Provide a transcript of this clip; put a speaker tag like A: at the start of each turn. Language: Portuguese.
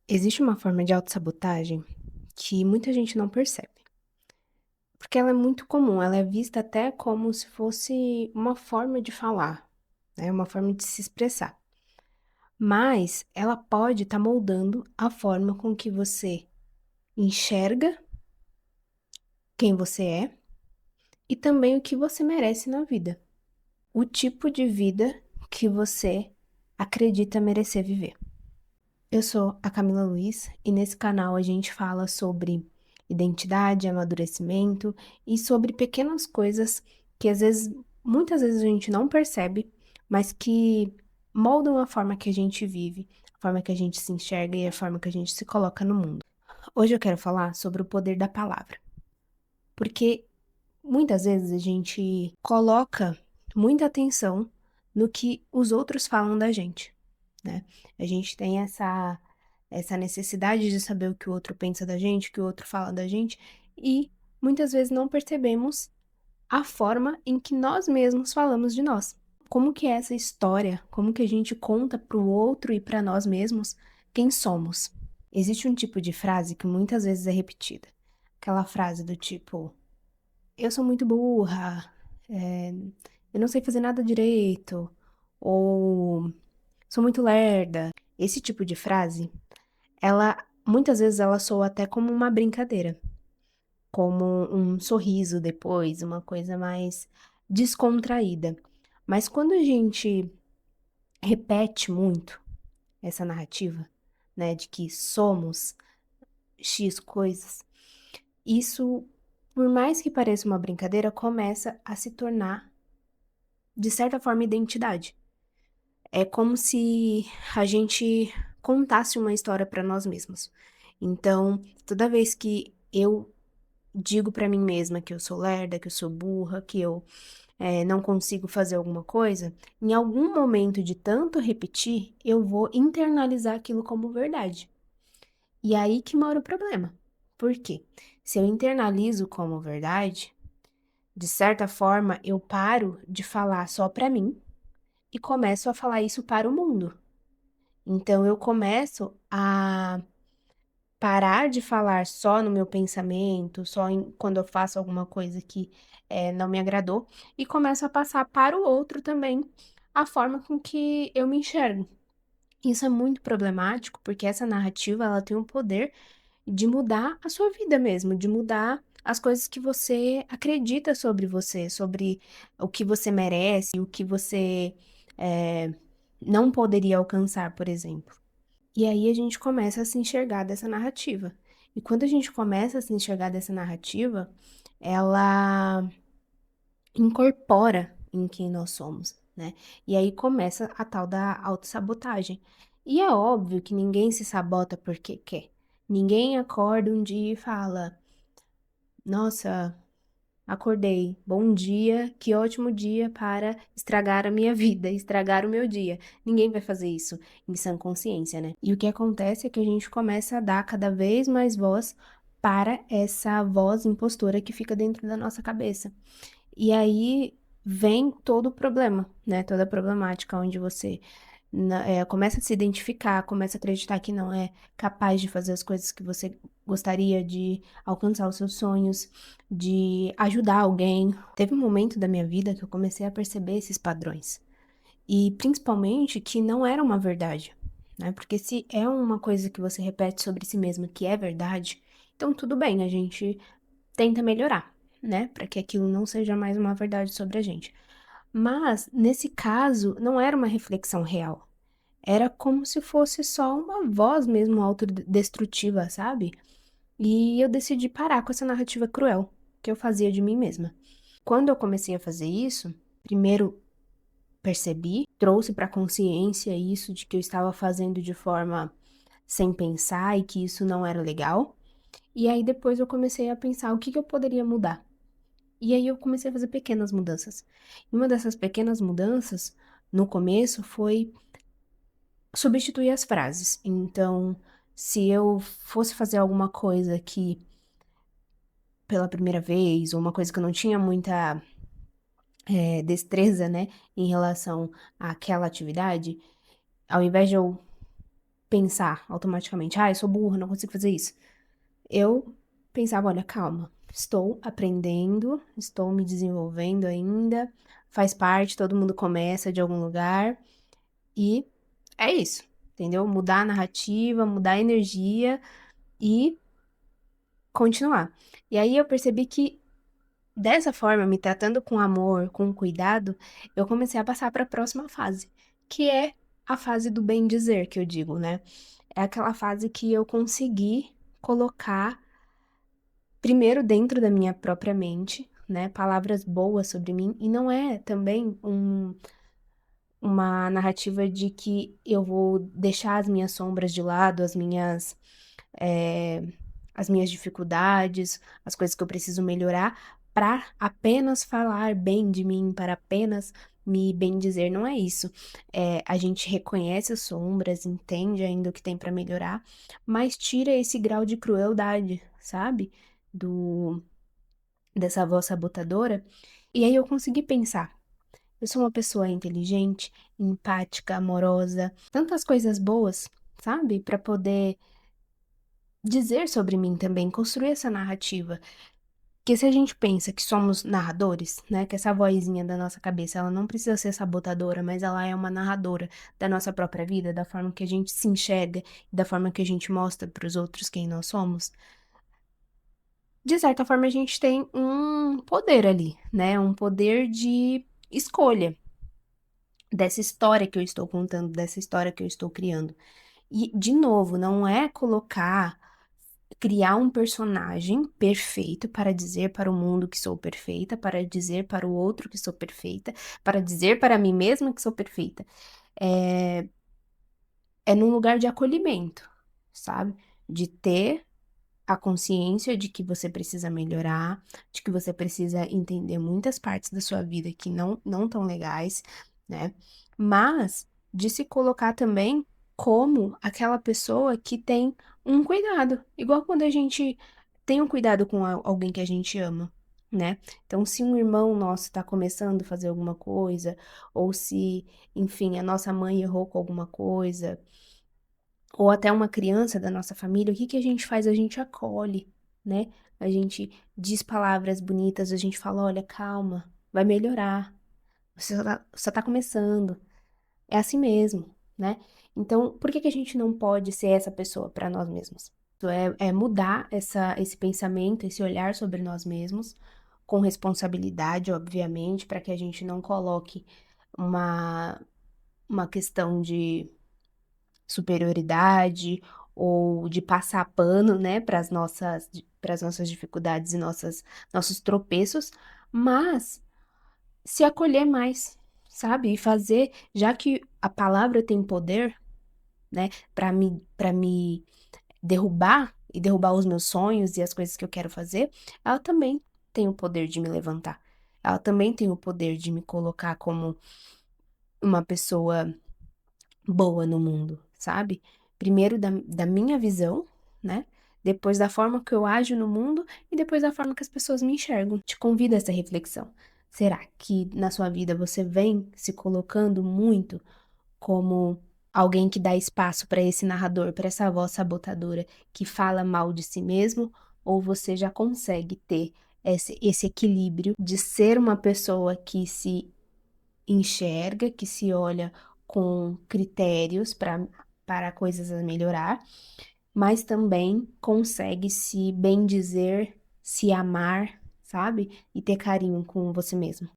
A: Existe uma forma de autossabotagem que muita gente não percebe, porque ela é muito comum, ela é vista até como se fosse uma forma de falar, né, uma forma de se expressar. Mas ela pode estar moldando a forma com que você enxerga quem você é e também o que você merece na vida, o tipo de vida que você acredita merecer viver. Eu sou a Camila Luiz e nesse canal a gente fala sobre identidade, amadurecimento e sobre pequenas coisas que muitas vezes a gente não percebe, mas que moldam a forma que a gente vive, a forma que a gente se enxerga e a forma que a gente se coloca no mundo. Hoje eu quero falar sobre o poder da palavra, porque muitas vezes a gente coloca muita atenção no que os outros falam da gente, né? A gente tem essa necessidade de saber o que o outro pensa da gente, o que o outro fala da gente, e muitas vezes não percebemos a forma em que nós mesmos falamos de nós. Como que é essa história? Como que a gente conta para o outro e para nós mesmos quem somos? Existe um tipo de frase que muitas vezes é repetida. Aquela frase do tipo: eu sou muito burra, eu não sei fazer nada direito, ou sou muito lerda. Esse tipo de frase, ela muitas vezes ela soa até como uma brincadeira, como um sorriso depois, uma coisa mais descontraída. Mas quando a gente repete muito essa narrativa, né, de que somos X coisas, isso, por mais que pareça uma brincadeira, começa a se tornar de certa forma, identidade. É como se a gente contasse uma história para nós mesmos. Então, toda vez que eu digo para mim mesma que eu sou lerda, que eu sou burra, que eu não consigo fazer alguma coisa, em algum momento de tanto repetir, eu vou internalizar aquilo como verdade. E aí que mora o problema. Por quê? Se eu internalizo como verdade, de certa forma, eu paro de falar só para mim e começo a falar isso para o mundo. Então eu começo a parar de falar só no meu pensamento, quando eu faço alguma coisa que não me agradou, e começo a passar para o outro também a forma com que eu me enxergo. Isso é muito problemático, porque essa narrativa ela tem o poder de mudar a sua vida mesmo, de mudar as coisas que você acredita sobre você, sobre o que você merece, o que você eh, não poderia alcançar, por exemplo. E aí a gente começa a se enxergar dessa narrativa. E quando a gente começa a se enxergar dessa narrativa, ela incorpora em quem nós somos, né? E aí começa a tal da autossabotagem. E é óbvio que ninguém se sabota porque quer. Ninguém acorda um dia e fala: nossa, acordei, bom dia, que ótimo dia para estragar a minha vida, estragar o meu dia. Ninguém vai fazer isso em sã consciência, né? E o que acontece é que a gente começa a dar cada vez mais voz para essa voz impostora que fica dentro da nossa cabeça. E aí vem todo o problema, né? Toda a problemática onde você começa a se identificar, começa a acreditar que não é capaz de fazer as coisas que você gostaria de alcançar os seus sonhos, de ajudar alguém. Teve um momento da minha vida que eu comecei a perceber esses padrões. E principalmente que não era uma verdade, né? Porque se é uma coisa que você repete sobre si mesmo que é verdade, então tudo bem, a gente tenta melhorar, né? Para que aquilo não seja mais uma verdade sobre a gente. Mas, nesse caso, não era uma reflexão real. Era como se fosse só uma voz mesmo autodestrutiva, sabe? E eu decidi parar com essa narrativa cruel que eu fazia de mim mesma. Quando eu comecei a fazer isso, primeiro percebi, trouxe para consciência isso de que eu estava fazendo de forma sem pensar e que isso não era legal. E aí depois eu comecei a pensar o que que eu poderia mudar. E aí eu comecei a fazer pequenas mudanças. E uma dessas pequenas mudanças, no começo, foi substituir as frases. Então, se eu fosse fazer alguma coisa que pela primeira vez, ou uma coisa que eu não tinha muita destreza, né, em relação àquela atividade, ao invés de eu pensar automaticamente: "Ah, eu sou burra, não consigo fazer isso". Eu pensava: "Olha, calma, estou aprendendo, estou me desenvolvendo ainda, faz parte, todo mundo começa de algum lugar", e é isso, entendeu? Mudar a narrativa, mudar a energia e continuar. E aí eu percebi que dessa forma, me tratando com amor, com cuidado, eu comecei a passar para a próxima fase, que é a fase do bem dizer, que eu digo, né? É aquela fase que eu consegui colocar primeiro dentro da minha própria mente, né, palavras boas sobre mim, e não é também uma narrativa de que eu vou deixar as minhas sombras de lado, eh, as minhas dificuldades, as coisas que eu preciso melhorar, para apenas falar bem de mim, para apenas me bendizer, não é isso. A gente reconhece as sombras, entende ainda o que tem para melhorar, mas tira esse grau de crueldade, sabe, do dessa voz sabotadora. E aí eu consegui pensar: eu sou uma pessoa inteligente, empática, amorosa, tantas coisas boas, sabe, para poder dizer sobre mim também, construir essa narrativa. Porque se a gente pensa que somos narradores, né, que essa vozinha da nossa cabeça, ela não precisa ser sabotadora, mas ela é uma narradora da nossa própria vida, da forma que a gente se enxerga, da forma que a gente mostra para os outros quem nós somos. De certa forma, a gente tem um poder ali, né, um poder de escolha dessa história que eu estou contando, dessa história que eu estou criando. E, de novo, não é criar um personagem perfeito para dizer para o mundo que sou perfeita, para dizer para o outro que sou perfeita, para dizer para mim mesma que sou perfeita. É, é num lugar de acolhimento, sabe? De ter a consciência de que você precisa melhorar, de que você precisa entender muitas partes da sua vida que não tão legais, né? Mas de se colocar também como aquela pessoa que tem um cuidado, igual quando a gente tem um cuidado com alguém que a gente ama, né? Então, se um irmão nosso está começando a fazer alguma coisa, ou se, enfim, a nossa mãe errou com alguma coisa, ou até uma criança da nossa família, o que que a gente faz? A gente acolhe, né? A gente diz palavras bonitas, a gente fala: olha, calma, vai melhorar, você tá começando, é assim mesmo, né? Então, por que que a gente não pode ser essa pessoa para nós mesmos? Então, é mudar esse pensamento, esse olhar sobre nós mesmos, com responsabilidade, obviamente, para que a gente não coloque uma, uma questão de superioridade ou de passar pano, né, para as nossas dificuldades e nossos tropeços, mas se acolher mais, sabe? E fazer, já que a palavra tem poder, né, para me derrubar e derrubar os meus sonhos e as coisas que eu quero fazer, ela também tem o poder de me levantar. Ela também tem o poder de me colocar como uma pessoa boa no mundo, sabe? Primeiro da minha visão, né? Depois da forma que eu ajo no mundo e depois da forma que as pessoas me enxergam. Te convido a essa reflexão. Será que na sua vida você vem se colocando muito como alguém que dá espaço para esse narrador, para essa voz sabotadora que fala mal de si mesmo? Ou você já consegue ter esse equilíbrio de ser uma pessoa que se enxerga, que se olha com critérios para coisas a melhorar, mas também consegue se bendizer, se amar, sabe? E ter carinho com você mesmo.